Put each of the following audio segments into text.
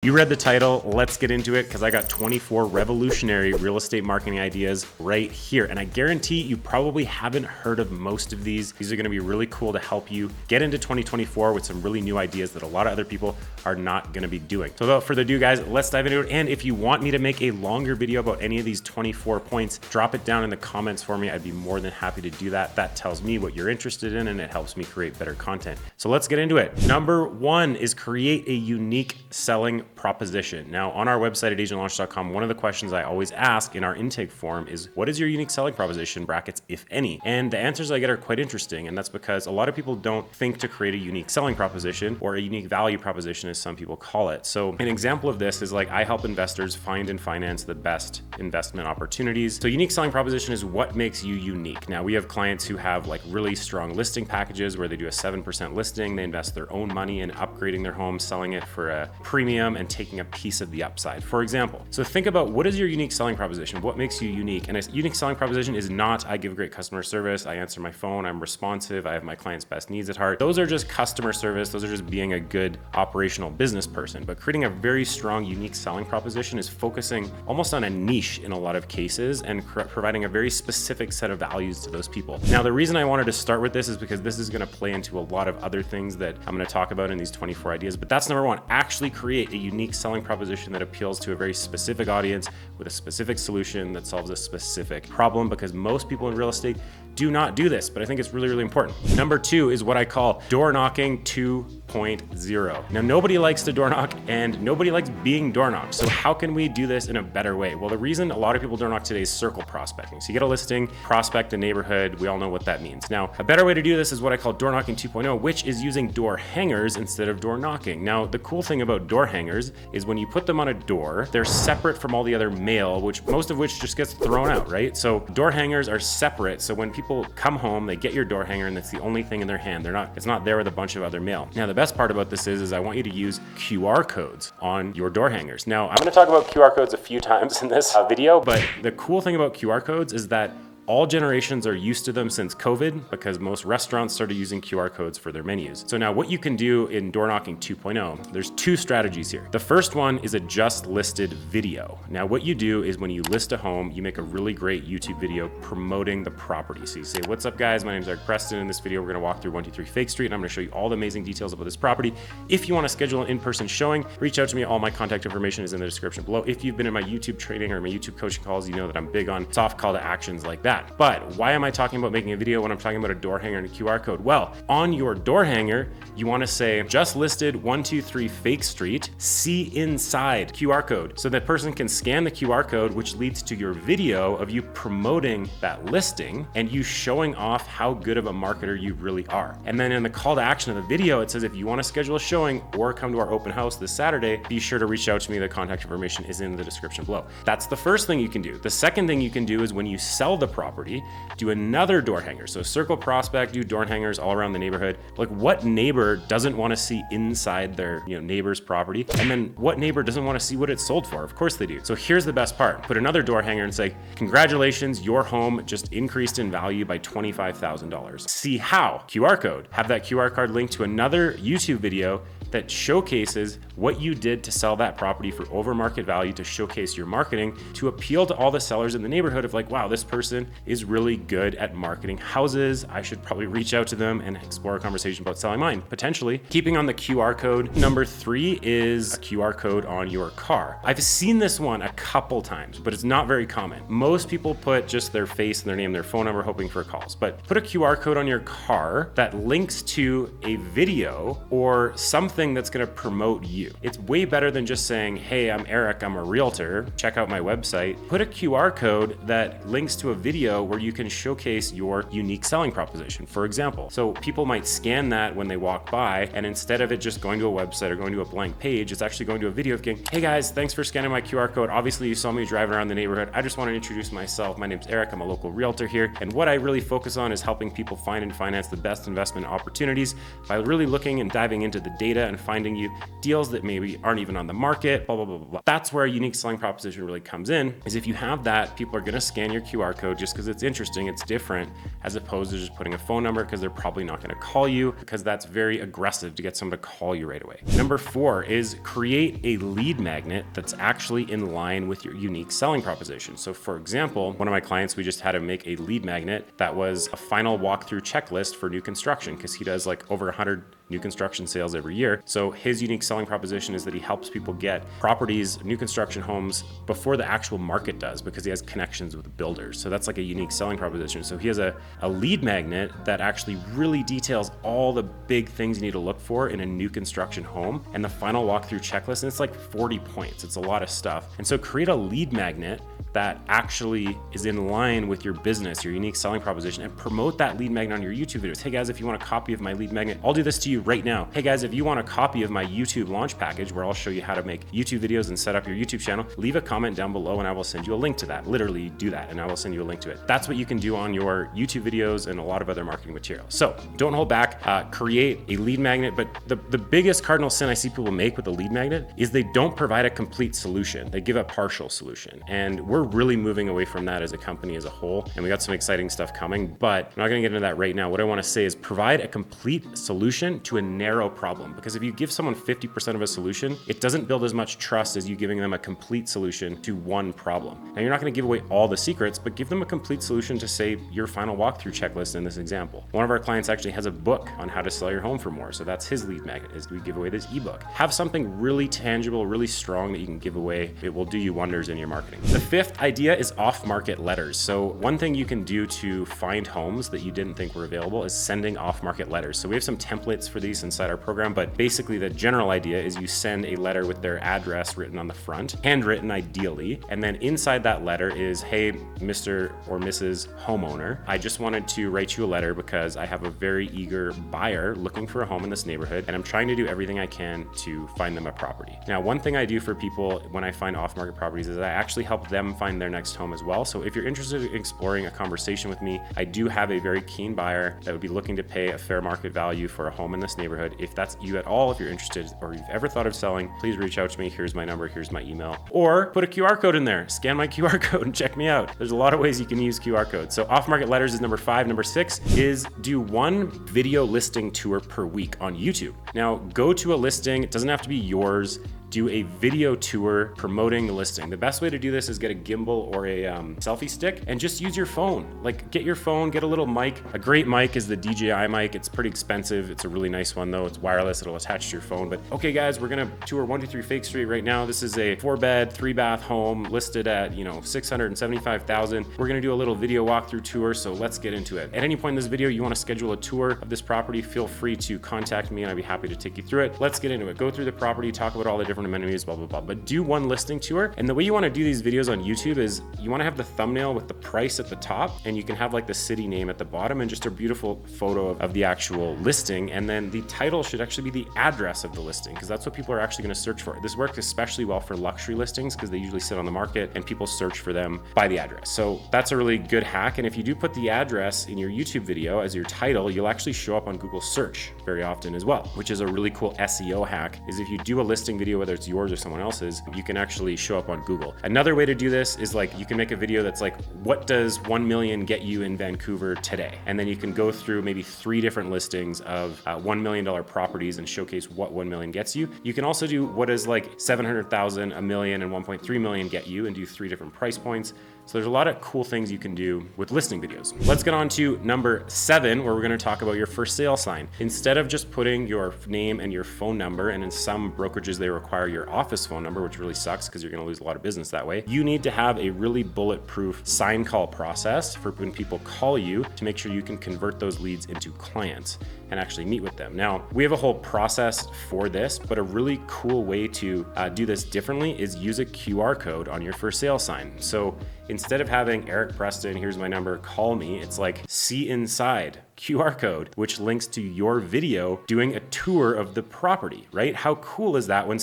You read the title, let's get into it, because I got 24 revolutionary real estate marketing ideas right here. And I guarantee you probably haven't heard of most of these. These are gonna be really cool to help you get into 2024 with some really new ideas that a lot of other people are not gonna be doing. So without further ado, guys, let's dive into it. And if you want me to make a longer video about any of these 24 points, drop it down in the comments for me. I'd be more than happy to do that. That tells me what you're interested in and it helps me create better content. So let's get into it. Number one is create a unique selling proposition. Now, on our website at agentlaunch.com, one of the questions I always ask in our intake form is, what is your unique selling proposition, brackets, if any? And the answers I get are quite interesting, and that's because a lot of people don't think to create a unique selling proposition, or a unique value proposition as some people call it. So an example of this is like, I help investors find and finance the best investment opportunities. So unique selling proposition is what makes you unique. Now, we have clients who have like really strong listing packages where they do a 7% listing, they invest their own money in upgrading their home, selling it for a premium and taking a piece of the upside, for example. So think about, what is your unique selling proposition? What makes you unique? And a unique selling proposition is not, I give great customer service, I answer my phone, I'm responsive, I have my client's best needs at heart. Those are just customer service. Those are just being a good operational business person. But creating a very strong, unique selling proposition is focusing almost on a niche in a lot of cases and providing a very specific set of values to those people. Now, the reason I wanted to start with this is because this is going to play into a lot of other things that I'm going to talk about in these 24 ideas. But that's number one. Actually create a unique selling proposition that appeals to a very specific audience with a specific solution that solves a specific problem, because most people in real estate do not do this, but I think it's really, really important. Number two is what I call door knocking 2.0. Now, nobody likes to door knock and nobody likes being door knocked. So how can we do this in a better way? Well, the reason a lot of people door knock today is circle prospecting. So you get a listing, prospect a neighborhood. We all know what that means. Now, a better way to do this is what I call door knocking 2.0, which is using door hangers instead of door knocking. Now, the cool thing about door hangers is when you put them on a door, they're separate from all the other mail, which most of which just gets thrown out, right? So door hangers are separate. So when people come home, they get your door hanger and that's the only thing in their hand. It's not there with a bunch of other mail. Now, the best part about this is I want you to use QR codes on your door hangers. Now, I'm gonna talk about QR codes a few times in this video, but the cool thing about QR codes is that all generations are used to them since COVID, because most restaurants started using QR codes for their menus. So now what you can do in Door Knocking 2.0, there's two strategies here. The first one is a just listed video. Now what you do is when you list a home, you make a really great YouTube video promoting the property. So you say, what's up guys, my name is Eric Preston. In this video, we're gonna walk through 123 Fake Street and I'm gonna show you all the amazing details about this property. If you wanna schedule an in-person showing, reach out to me. All my contact information is in the description below. If you've been in my YouTube training or my YouTube coaching calls, you know that I'm big on soft call to actions like that. But why am I talking about making a video when I'm talking about a door hanger and a QR code? Well, on your door hanger, you want to say, just listed 123 Fake Street, see inside QR code. So that person can scan the QR code, which leads to your video of you promoting that listing and you showing off how good of a marketer you really are. And then in the call to action of the video, it says, if you want to schedule a showing or come to our open house this Saturday, be sure to reach out to me. The contact information is in the description below. That's the first thing you can do. The second thing you can do is when you sell the property, do another door hanger. So circle prospect, do door hangers all around the neighborhood. Like, what neighbor doesn't want to see inside their neighbor's property? And then what neighbor doesn't want to see what it's sold for? Of course they do. So here's the best part. Put another door hanger and say, congratulations, your home just increased in value by $25,000. See how? QR code. Have that QR code linked to another YouTube video that showcases what you did to sell that property for over market value, to showcase your marketing, to appeal to all the sellers in the neighborhood of like, wow, this person is really good at marketing houses. I should probably reach out to them and explore a conversation about selling mine, potentially. Keeping on the QR code, number three is a QR code on your car. I've seen this one a couple times, but it's not very common. Most people put just their face and their name, their phone number, hoping for calls. But put a QR code on your car that links to a video or something that's going to promote you. It's way better than just saying, hey, I'm Eric, I'm a realtor, check out my website. Put a QR code that links to a video where you can showcase your unique selling proposition, for example. So people might scan that when they walk by, and instead of it just going to a website or going to a blank page, it's actually going to a video of going, hey guys, thanks for scanning my QR code. Obviously you saw me driving around the neighborhood. I just want to introduce myself. My name's Eric, I'm a local realtor here. And what I really focus on is helping people find and finance the best investment opportunities by really looking and diving into the data and finding you deals that maybe aren't even on the market, blah, blah, blah, blah. That's where a unique selling proposition really comes in, is if you have that, people are gonna scan your QR code just because it's interesting, it's different, as opposed to just putting a phone number, because they're probably not gonna call you, because that's very aggressive to get someone to call you right away. Number 4 is create a lead magnet that's actually in line with your unique selling proposition. So for example, one of my clients, we just had to make a lead magnet that was a final walkthrough checklist for new construction, because he does like over 100 new construction sales every year. So his unique selling proposition is that he helps people get properties, new construction homes, before the actual market does, because he has connections with builders. So that's like a unique selling proposition. So he has a lead magnet that actually really details all the big things you need to look for in a new construction home, and the final walkthrough checklist, and it's like 40 points. It's a lot of stuff. And so create a lead magnet that actually is in line with your business, your unique selling proposition, and promote that lead magnet on your YouTube videos. Hey guys, if you want a copy of my lead magnet, I'll do this to you right now. Hey guys, if you want a copy of my YouTube launch package, where I'll show you how to make YouTube videos and set up your YouTube channel, leave a comment down below and I will send you a link to that. Literally do that and I will send you a link to it. That's what you can do on your YouTube videos and a lot of other marketing materials. So don't hold back, create a lead magnet. But the biggest cardinal sin I see people make with the lead magnet is they don't provide a complete solution. They give a partial solution. And we're really moving away from that as a company as a whole. And we got some exciting stuff coming, but I'm not gonna get into that right now. What I wanna say is provide a complete solution to a narrow problem. Because if you give someone 50% of a solution, it doesn't build as much trust as you giving them a complete solution to one problem. Now, you're not gonna give away all the secrets, but give them a complete solution to, say, your final walkthrough checklist in this example. One of our clients actually has a book on how to sell your home for more. So that's his lead magnet, is we give away this ebook. Have something really tangible, really strong that you can give away. It will do you wonders in your marketing. The 5th idea is off-market letters. So one thing you can do to find homes that you didn't think were available is sending off-market letters. So we have some templates for these inside our program, but basically the general idea is you send a letter with their address written on the front, handwritten ideally, and then inside that letter is, hey, Mr. or Mrs. Homeowner, I just wanted to write you a letter because I have a very eager buyer looking for a home in this neighborhood, and I'm trying to do everything I can to find them a property. Now, one thing I do for people when I find off-market properties is I actually help them find their next home as well. So if you're interested in exploring a conversation with me, I do have a very keen buyer that would be looking to pay a fair market value for a home in this neighborhood. If that's you at all, if you're interested or you've ever thought of selling, please reach out to me. Here's my number, here's my email, or put a QR code in there. Scan my QR code and check me out. There's a lot of ways you can use QR codes. So off-market letters is number 5. Number 6 is do one video listing tour per week on YouTube. Now, go to a listing. It doesn't have to be yours. Do a video tour promoting the listing. The best way to do this is get a gimbal or a selfie stick and just use your phone. Like, get your phone, get a little mic. A great mic is the DJI mic. It's pretty expensive. It's a really nice one though. It's wireless, it'll attach to your phone. But okay guys, we're gonna tour 123 Fake Street right now. This is a 4-bed, 3-bath home listed at, $675,000. We're gonna do a little video walkthrough tour, so let's get into it. At any point in this video, you wanna schedule a tour of this property, feel free to contact me and I'd be happy to take you through it. Let's get into it. Go through the property, talk about all the different amenities, blah, blah, blah. But do one listing tour. And the way you want to do these videos on YouTube is you want to have the thumbnail with the price at the top, and you can have like the city name at the bottom and just a beautiful photo of the actual listing. And then the title should actually be the address of the listing, because that's what people are actually going to search for. This works especially well for luxury listings because they usually sit on the market and people search for them by the address. So that's a really good hack. And if you do put the address in your YouTube video as your title, you'll actually show up on Google search very often as well, which is a really cool SEO hack. Is if you do a listing video, whether it's yours or someone else's, you can actually show up on Google. Another way to do this is like you can make a video that's like, what does 1 million get you in Vancouver today? And then you can go through maybe 3 different listings of $1 million properties and showcase what 1 million gets you. You can also do what is like 700,000, a million, and 1.3 million get you, and do 3 different price points. So there's a lot of cool things you can do with listing videos. Let's get on to number 7, where we're going to talk about your for sale sign. Instead of just putting your name and your phone number, and in some brokerages they require your office phone number, which really sucks because you're going to lose a lot of business that way. You need to have a really bulletproof sign call process for when people call you to make sure you can convert those leads into clients and actually meet with them. Now, we have a whole process for this, but a really cool way to do this differently is use a QR code on your for sale sign. So instead of having Eric Preston, here's my number, call me, it's like see inside QR code, which links to your video doing a tour of the property, right? How cool is that when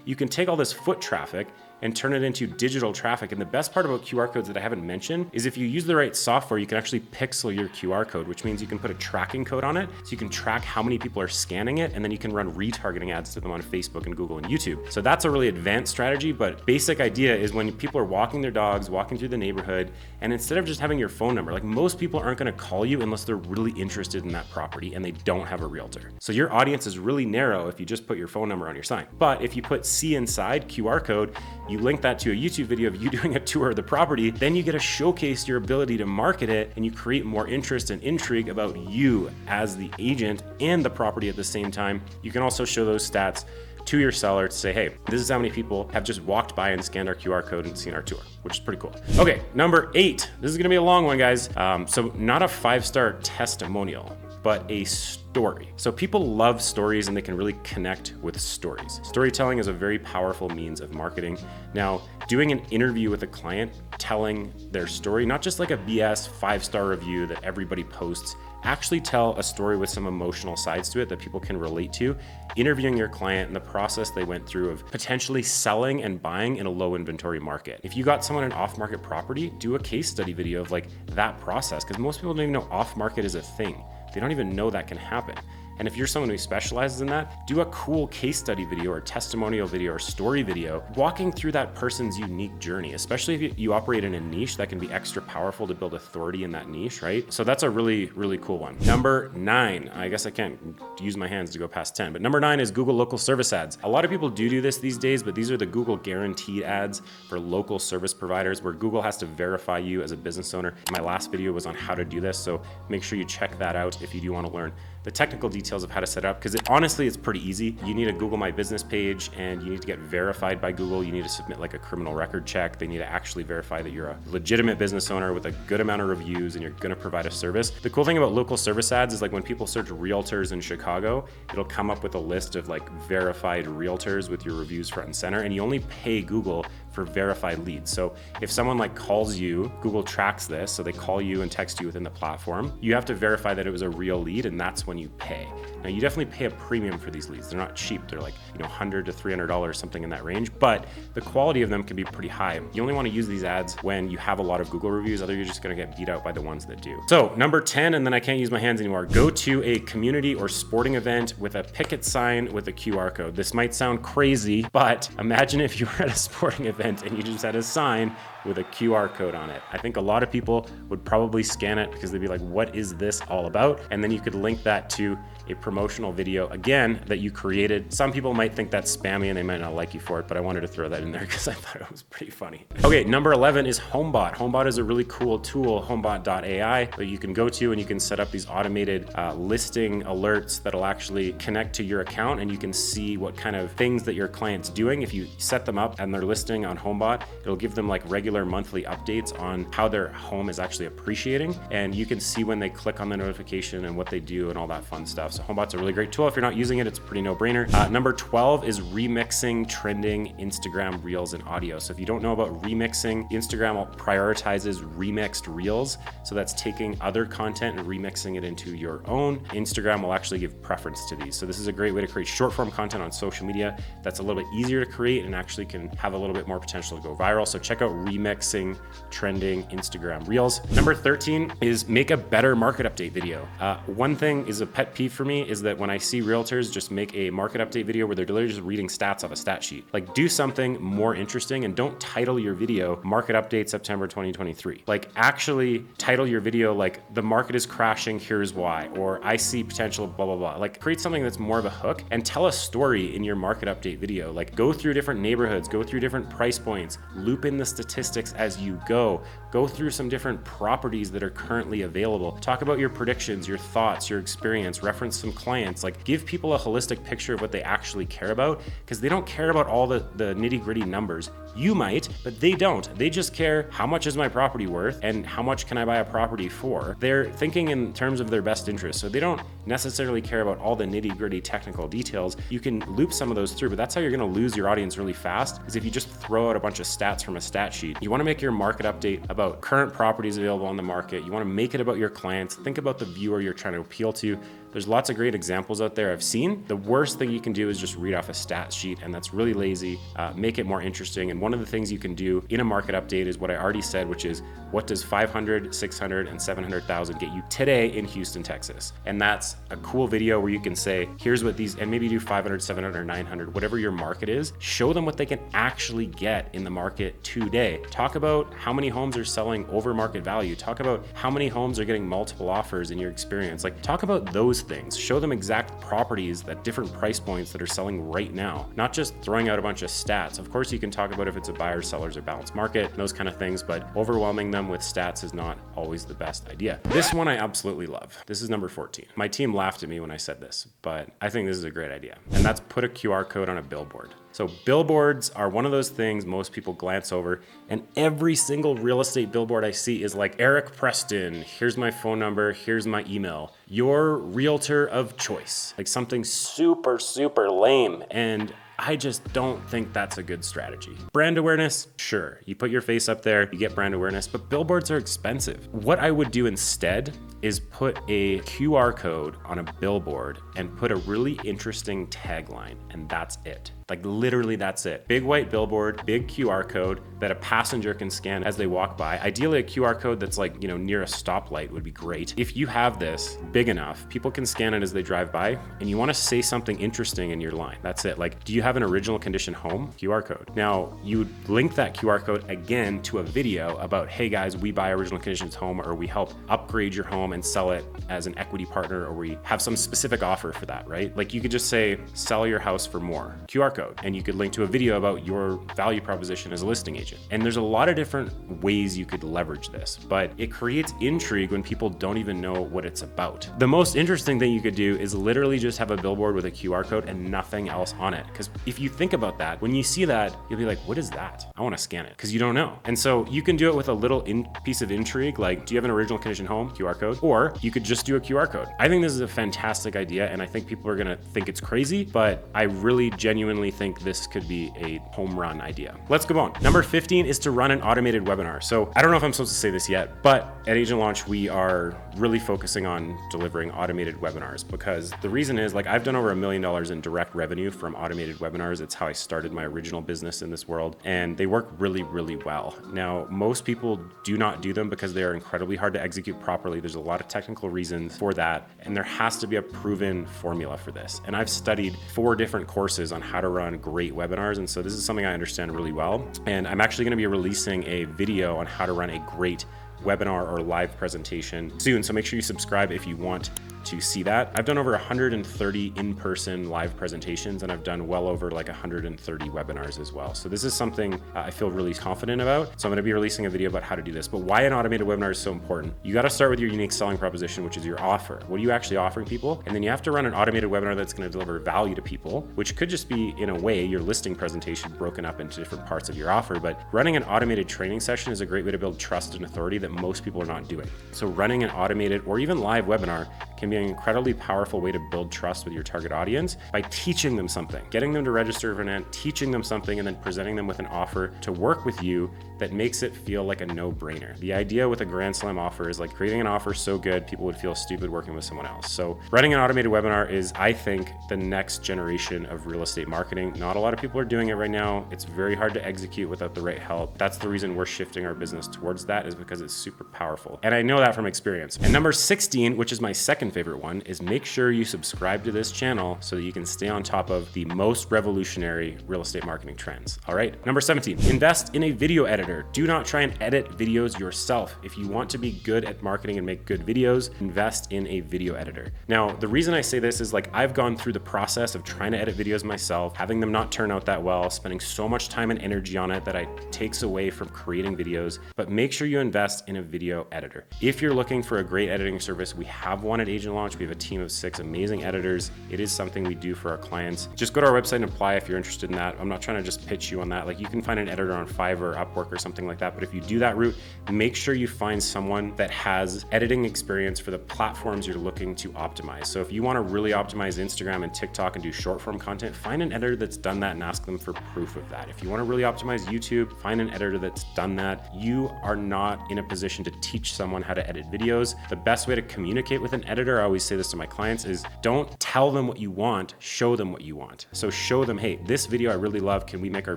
you can take all this foot traffic and turn it into digital traffic. And the best part about QR codes that I haven't mentioned is if you use the right software, you can actually pixel your QR code, which means you can put a tracking code on it. So you can track how many people are scanning it, and then you can run retargeting ads to them on Facebook and Google and YouTube. So that's a really advanced strategy, but basic idea is when people are walking their dogs, walking through the neighborhood, and instead of just having your phone number, like most people aren't gonna call you unless they're really interested in that property and they don't have a realtor. So your audience is really narrow if you just put your phone number on your sign. But if you put see inside QR code, you link that to a YouTube video of you doing a tour of the property, then you get to showcase your ability to market it, and you create more interest and intrigue about you as the agent and the property at the same time. You can also show those stats to your seller to say, hey, this is how many people have just walked by and scanned our QR code and seen our tour, which is pretty cool. Okay, number 8. This is gonna be a long one, guys. So not a 5-star testimonial, but a story. So people love stories and they can really connect with stories. Storytelling is a very powerful means of marketing. Now, doing an interview with a client, telling their story, not just like a BS 5-star review that everybody posts, actually tell a story with some emotional sides to it that people can relate to, interviewing your client and the process they went through of potentially selling and buying in a low inventory market. If you got someone an off-market property, do a case study video of like that process, because most people don't even know off-market is a thing. They don't even know that can happen. And if you're someone who specializes in that, do a cool case study video or testimonial video or story video walking through that person's unique journey, especially if you operate in a niche that can be extra powerful to build authority in that niche, right? So that's a really, really cool one. Number 9, I guess I can't use my hands to go past 10, but number 9 is Google local service ads. A lot of people do this these days, but these are the Google guaranteed ads for local service providers where Google has to verify you as a business owner. My last video was on how to do this, so make sure you check that out if you do want to learn the technical details of how to set up, because honestly, it's pretty easy. You need a Google My Business page and you need to get verified by Google. You need to submit like a criminal record check. They need to actually verify that you're a legitimate business owner with a good amount of reviews and you're gonna provide a service. The cool thing about local service ads is like when people search realtors in Chicago, it'll come up with a list of like verified realtors with your reviews front and center, and you only pay Google for verified leads. So if someone like calls you, Google tracks this, so they call you and text you within the platform, you have to verify that it was a real lead, and that's when you pay. Now you definitely pay a premium for these leads. They're not cheap. They're like, $100 to $300, something in that range, but the quality of them can be pretty high. You only want to use these ads when you have a lot of Google reviews, otherwise you're just gonna get beat out by the ones that do. So number 10, and then I can't use my hands anymore, go to a community or sporting event with a picket sign with a QR code. This might sound crazy, but imagine if you were at a sporting event and you just had a sign with a QR code on it. I think a lot of people would probably scan it because they'd be like, what is this all about? And then you could link that to a promotional video, again, that you created. Some people might think that's spammy and they might not like you for it, but I wanted to throw that in there because I thought it was pretty funny. Okay, number 11 is Homebot. Homebot is a really cool tool, Homebot.ai, that you can go to and you can set up these automated listing alerts that'll actually connect to your account, and you can see what kind of things that your client's doing. If you set them up and they're listing on Homebot, it'll give them like regular monthly updates on how their home is actually appreciating, and you can see when they click on the notification and what they do and all that fun stuff. So Homebot's a really great tool. If you're not using it, it's a pretty no-brainer. Number 12 is remixing trending Instagram reels and audio. So if you don't know about remixing, Instagram prioritizes remixed reels. So that's taking other content and remixing it into your own. Instagram will actually give preference to these. So this is a great way to create short form content on social media that's a little bit easier to create and actually can have a little bit more potential to go viral. So check out remixing trending Instagram reels. Number 13 is make a better market update video. One thing is a pet peeve for me is that when I see realtors just make a market update video where they're literally just reading stats off a stat sheet. Like, do something more interesting and don't title your video market update September 2023. Like, actually title your video like the market is crashing, here's why, or I see potential, blah, blah, blah. Like, create something that's more of a hook and tell a story in your market update video. Like, go through different neighborhoods, go through different price points, loop in the statistics as you go through some different properties that are currently available. Talk about your predictions, your thoughts, your experience, reference some clients, like give people a holistic picture of what they actually care about, because they don't care about all the nitty-gritty numbers. You might, but they don't. They just care, how much is my property worth and how much can I buy a property for? They're thinking in terms of their best interest. So they don't necessarily care about all the nitty-gritty technical details. You can loop some of those through, but that's how you're gonna lose your audience really fast, is if you just throw out a bunch of stats from a stat sheet. You wanna make your market update about about current properties available on the market. You want to make it about your clients. Think about the viewer you're trying to appeal to. There's lots of great examples out there I've seen. The worst thing you can do is just read off a stat sheet, and that's really lazy. Make it more interesting. And one of the things you can do in a market update is what I already said, which is what does 500, 600, and 700,000 get you today in Houston, Texas? And that's a cool video where you can say, here's what these, and maybe do 500, 700, or 900, whatever your market is. Show them what they can actually get in the market today. Talk about how many homes are selling over market value. Talk about how many homes are getting multiple offers in your experience. Like, talk about those things. Show them exact properties at different price points that are selling right now, not just throwing out a bunch of stats. Of course, you can talk about if it's a buyer's, seller's, or balanced market, those kind of things, but overwhelming them with stats is not always the best idea. This one I absolutely love. This is number 14. My team laughed at me when I said this, but I think this is a great idea. And that's put a QR code on a billboard. So billboards are one of those things most people glance over, and every single real estate billboard I see is like, Eric Preston, here's my phone number, here's my email, your realtor of choice. Like something super, super lame. And I just don't think that's a good strategy. Brand awareness, sure. You put your face up there, you get brand awareness, but billboards are expensive. What I would do instead is put a QR code on a billboard and put a really interesting tagline, and that's it. Like literally that's it. Big white billboard, big QR code that a passenger can scan as they walk by. Ideally a QR code that's like, near a stoplight would be great. If you have this big enough, people can scan it as they drive by, and you want to say something interesting in your line. That's it. Like, do you have an original condition home? QR code. Now you would link that QR code again to a video about, hey guys, we buy original conditions home, or we help upgrade your home and sell it as an equity partner, or we have some specific offer for that, right? Like you could just say, sell your house for more, QR code, and you could link to a video about your value proposition as a listing agent. And there's a lot of different ways you could leverage this, but it creates intrigue when people don't even know what it's about. The most interesting thing you could do is literally just have a billboard with a QR code and nothing else on it. Because if you think about that, when you see that, you'll be like, what is that? I want to scan it, because you don't know. And so you can do it with a little piece of intrigue, like, do you have an original condition home? QR code. Or you could just do a QR code. I think this is a fantastic idea, and I think people are gonna think it's crazy, but I really genuinely think this could be a home run idea. Let's go on. Number 15 is to run an automated webinar. So I don't know if I'm supposed to say this yet, but at Agent Launch, we are really focusing on delivering automated webinars, because the reason is, like, I've done over $1 million in direct revenue from automated webinars. It's how I started my original business in this world, and they work really, really well. Now, most people do not do them because they are incredibly hard to execute properly. There's a lot of technical reasons for that, and there has to be a proven formula for this. And I've studied 4 different courses on how to run great webinars, and so this is something I understand really well. And I'm actually going to be releasing a video on how to run a great webinar or live presentation soon, so make sure you subscribe if you want to see that. I've done over 130 in-person live presentations, and I've done well over like 130 webinars as well. So this is something I feel really confident about. So I'm going to be releasing a video about how to do this. But why an automated webinar is so important? You got to start with your unique selling proposition, which is your offer. What are you actually offering people? And then you have to run an automated webinar that's going to deliver value to people, which could just be, in a way, your listing presentation broken up into different parts of your offer. But running an automated training session is a great way to build trust and authority that most people are not doing. So running an automated or even live webinar can be an incredibly powerful way to build trust with your target audience by teaching them something, getting them to register for an event, teaching them something, and then presenting them with an offer to work with you that makes it feel like a no-brainer. The idea with a Grand Slam offer is like creating an offer so good people would feel stupid working with someone else. So running an automated webinar is, I think, the next generation of real estate marketing. Not a lot of people are doing it right now. It's very hard to execute without the right help. That's the reason we're shifting our business towards that, is because it's super powerful. And I know that from experience. And number 16, which is my second favorite one, is make sure you subscribe to this channel so that you can stay on top of the most revolutionary real estate marketing trends. All right. Number 17, invest in a video editor. Do not try and edit videos yourself. If you want to be good at marketing and make good videos, invest in a video editor. Now, the reason I say this is, like, I've gone through the process of trying to edit videos myself, having them not turn out that well, spending so much time and energy on it that it takes away from creating videos. But make sure you invest in a video editor. If you're looking for a great editing service, we have one at agent launch. We have a team of 6 amazing editors. It is something we do for our clients. Just go to our website and apply if you're interested in that. I'm not trying to just pitch you on that. Like, you can find an editor on Fiverr, Upwork, or something like that. But if you do that route, make sure you find someone that has editing experience for the platforms you're looking to optimize. So if you want to really optimize Instagram and TikTok and do short form content, find an editor that's done that and ask them for proof of that. If you want to really optimize YouTube, find an editor that's done that. You are not in a position to teach someone how to edit videos. The best way to communicate with an editor, I always say this to my clients, is don't tell them what you want, show them what you want. So show them, hey, this video I really love. Can we make our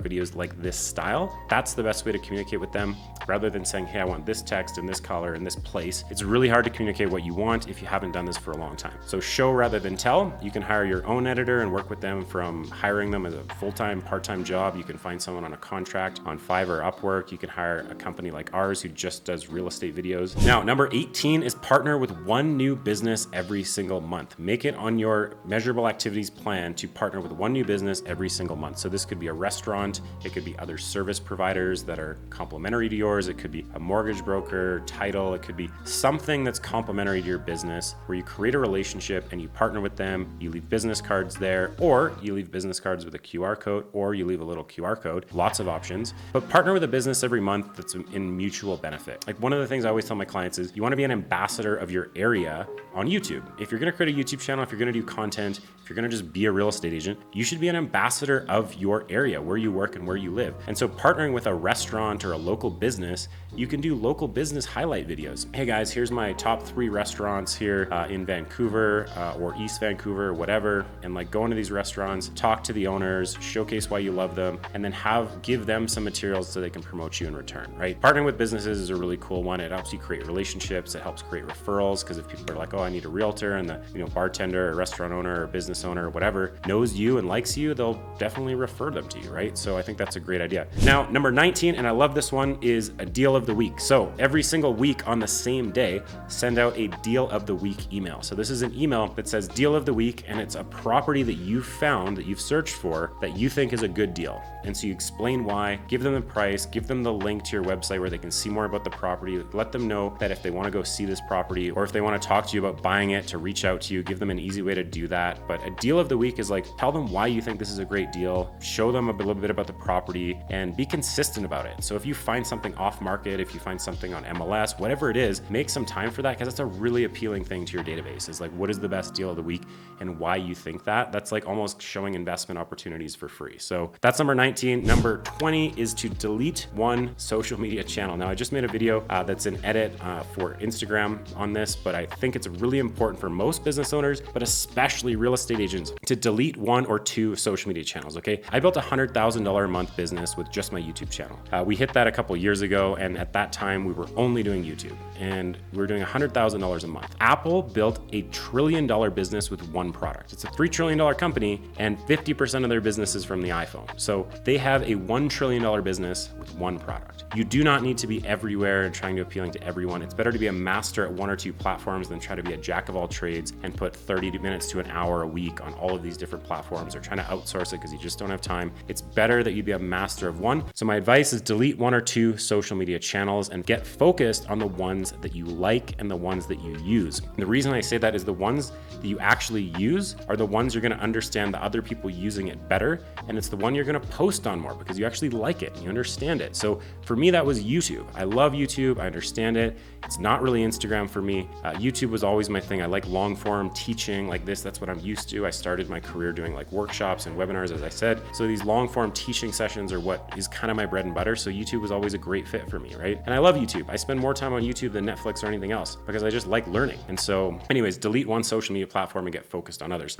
videos like this style? That's the best way to communicate with them, rather than saying, hey, I want this text in this color in this place. It's really hard to communicate what you want if you haven't done this for a long time. So show rather than tell. You can hire your own editor and work with them from hiring them as a full-time, part-time job. You can find someone on a contract on Fiverr or Upwork. You can hire a company like ours who just does real estate videos. Now, number 18 is partner with one new business every single month. Make it on your measurable activities plan to partner with one new business every single month. So this could be a restaurant, it could be other service providers that are complementary to yours, it could be a mortgage broker, title, it could be something that's complementary to your business where you create a relationship and you partner with them, you leave business cards there, or you leave business cards with a QR code, or you leave a little QR code, lots of options. But partner with a business every month that's in mutual benefit. Like, one of the things I always tell my clients is you want to be an ambassador of your area on YouTube. If you're going to create a YouTube channel, if you're going to do content, if you're going to just be a real estate agent, you should be an ambassador of your area, where you work and where you live. And so partnering with a restaurant or a local business, you can do local business highlight videos. Hey guys, here's my top 3 restaurants here in Vancouver or East Vancouver, whatever. And like, go into these restaurants, talk to the owners, showcase why you love them, and then give them some materials so they can promote you in return, right? Partnering with businesses is a really cool one. It helps you create relationships. It helps create referrals, because if people are like, oh, I need a realtor, and the bartender or restaurant owner or business owner or whatever knows you and likes you, they'll definitely refer them to you, right? So I think that's a great idea. Now, number 19, and I love this one, is a deal of the week. So every single week on the same day, send out a deal of the week email. So this is an email that says deal of the week, and it's a property that you found, that you've searched for, that you think is a good deal. And so you explain why, give them the price, give them the link to your website where they can see more about the property, let them know that if they want to go see this property, or if they want to talk to you about buying it, to reach out to you, give them an easy way to do that. But a deal of the week is like, tell them why you think this is a great deal, show them a little bit about the property, and be consistent about it. So if you find something off market, if you find something on MLS, whatever it is, make some time for that, because that's a really appealing thing to your database, is like, what is the best deal of the week and why you think that. That's like almost showing investment opportunities for free. So that's number 19. Number 20 is to delete one social media channel. Now, I just made a video that's an edit for Instagram on this, but I think it's really important for most business owners, but especially real estate agents, to delete 1 or 2 social media channels, okay? I built a $100,000 a month business with just my YouTube channel. We hit that a couple years ago, and at that time, we were only doing YouTube, and we were doing $100,000 a month. Apple built a $1 trillion business with one product. It's a $3 trillion company, and 50% of their business is from the iPhone. So they have a $1 trillion business with one product. You do not need to be everywhere and trying to appealing to everyone. It's better to be a master at 1 or 2 platforms than try to be a jack of all trades and put 30 minutes to an hour a week on all of these different platforms, or trying to outsource it because you just don't have time. It's better that you be a master of one. So my advice is delete 1 or 2 social media channels and get focused on the ones that you like and the ones that you use. And the reason I say that is the ones that you actually use are the ones you're going to understand the other people using it better, and it's the one you're going to post on more because you actually like it and you understand it. So for me, that was YouTube. I love YouTube. I understand it. It's not really Instagram for me. YouTube was always my thing. I like long form teaching like this. That's what I'm used to. I started my career doing like workshops and webinars, as I said. So these long form teaching sessions are what is kind of my bread and butter. So YouTube was always a great fit for me, right? And I love YouTube. I spend more time on YouTube than Netflix or anything else because I just like learning. And so anyways, delete one social media platform and get focused on others.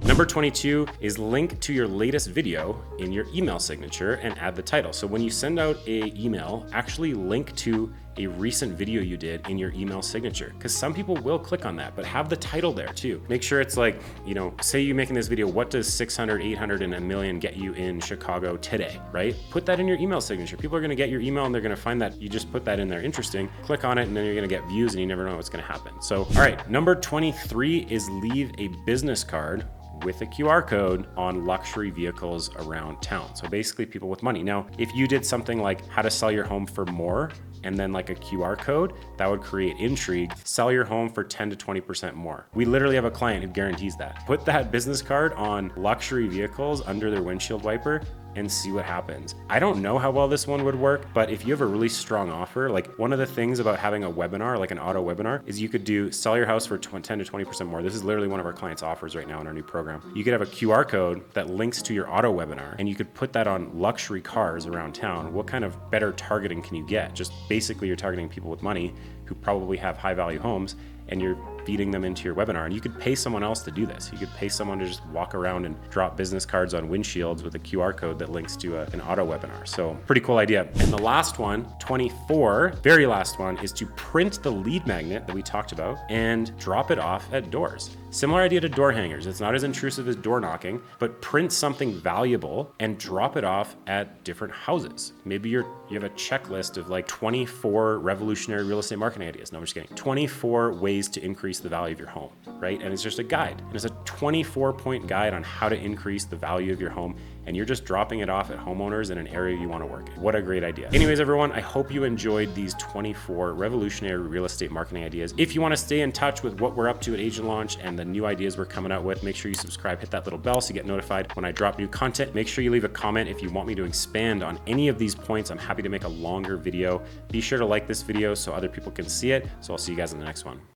Number 22 is link to your latest video in your email signature and add the title. So when you send out an email, actually link to a recent video you did in your email signature, because some people will click on that, but have the title there too. Make sure it's like, say you're making this video, what does 600, 800, and a million get you in Chicago today, right? Put that in your email signature. People are gonna get your email and they're gonna find that you just put that in there interesting, click on it, and then you're gonna get views and you never know what's gonna happen. So, all right, number 23 is leave a business card with a QR code on luxury vehicles around town. So basically people with money. Now, if you did something like how to sell your home for more, and then like a QR code, that would create intrigue. Sell your home for 10 to 20% more. We literally have a client who guarantees that. Put that business card on luxury vehicles under their windshield wiper and see what happens. I don't know how well this one would work, but if you have a really strong offer, like one of the things about having a webinar, like an auto webinar, is you could do sell your house for 10 to 20% more. This is literally one of our clients' offers right now in our new program. You could have a QR code that links to your auto webinar, and you could put that on luxury cars around town. What kind of better targeting can you get? Just basically you're targeting people with money who probably have high value homes, and you're feeding them into your webinar. And you could pay someone else to do this. You could pay someone to just walk around and drop business cards on windshields with a QR code that links to an auto webinar. So pretty cool idea. And the last one, 24, very last one, is to print the lead magnet that we talked about and drop it off at doors. Similar idea to door hangers. It's not as intrusive as door knocking, but print something valuable and drop it off at different houses. Maybe you have a checklist of like 24 revolutionary real estate marketing ideas. No, I'm just kidding. 24 ways to increase the value of your home, right? And it's just a guide. And it's a 24-point guide on how to increase the value of your home. And you're just dropping it off at homeowners in an area you want to work in. What a great idea. Anyways, everyone, I hope you enjoyed these 24 revolutionary real estate marketing ideas. If you want to stay in touch with what we're up to at Agent Launch and the new ideas we're coming out with, make sure you subscribe, hit that little bell so you get notified when I drop new content. Make sure you leave a comment if you want me to expand on any of these points. I'm happy to make a longer video. Be sure to like this video so other people can see it. So I'll see you guys in the next one.